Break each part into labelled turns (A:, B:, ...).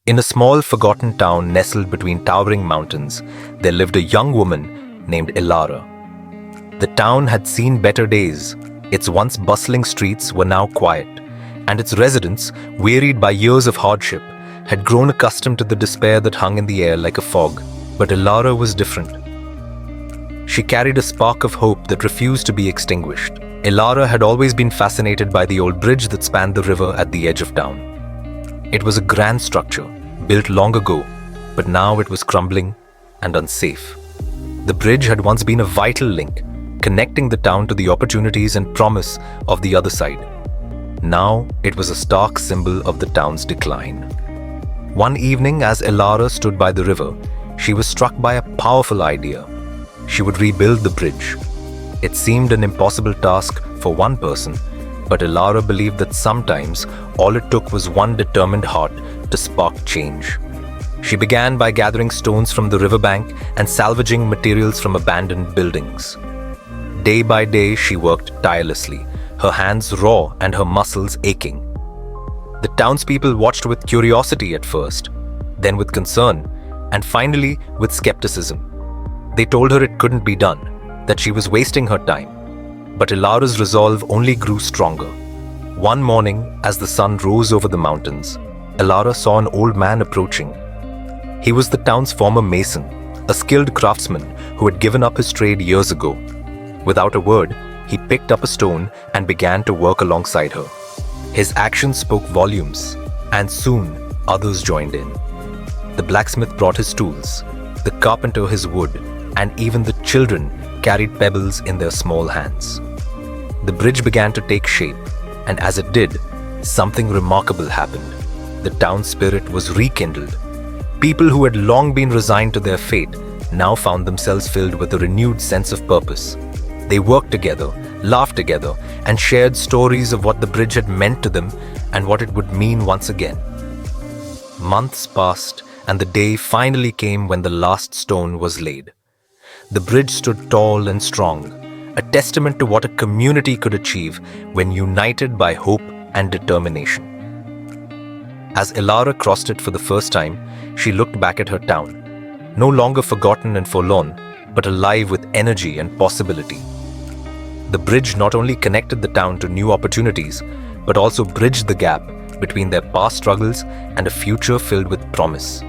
A: In a small, forgotten town nestled between towering mountains, there lived a young woman named Elara. The town had seen better days. Its once bustling streets were now quiet, and its residents, wearied by years of hardship, had grown accustomed to the despair that hung in the air like a fog. But Elara was different. She carried a spark of hope that refused to be extinguished. Elara had always been fascinated by the old bridge that spanned the river at the edge of town. It was a grand structure, built long ago, but now it was crumbling and unsafe. The bridge had once been a vital link, connecting the town to the opportunities and promise of the other side. Now it was a stark symbol of the town's decline. One evening, as Elara stood by the river, she was struck by a powerful idea. She would rebuild the bridge. It seemed an impossible task for one person, but Elara believed that sometimes all it took was one determined heart to spark change. She began by gathering stones from the riverbank and salvaging materials from abandoned buildings. Day by day, she worked tirelessly, her hands raw and her muscles aching. The townspeople watched with curiosity at first, then with concern, and finally with skepticism. They told her it couldn't be done, that she was wasting her time. But Elara's resolve only grew stronger. One morning, as the sun rose over the mountains, Elara saw an old man approaching. He was the town's former mason, a skilled craftsman who had given up his trade years ago. Without a word, he picked up a stone and began to work alongside her. His actions spoke volumes, and soon others joined in. The blacksmith brought his tools, the carpenter his wood, and even the children carried pebbles in their small hands. The bridge began to take shape, and as it did, something remarkable happened. The town spirit was rekindled. People who had long been resigned to their fate now found themselves filled with a renewed sense of purpose. They worked together, laughed together, and shared stories of what the bridge had meant to them and what it would mean once again. Months passed, and the day finally came when the last stone was laid. The bridge stood tall and strong, a testament to what a community could achieve when united by hope and determination. As Elara crossed it for the first time, she looked back at her town, no longer forgotten and forlorn, but alive with energy and possibility. The bridge not only connected the town to new opportunities, but also bridged the gap between their past struggles and a future filled with promise.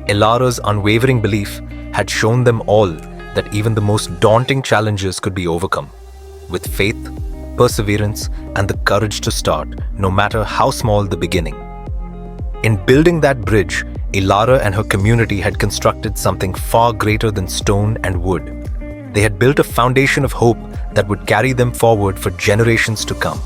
A: Elara's unwavering belief had shown them all that even the most daunting challenges could be overcome, with faith, perseverance, and the courage to start, no matter how small the beginning. In building that bridge, Elara and her community had constructed something far greater than stone and wood. They had built a foundation of hope that would carry them forward for generations to come.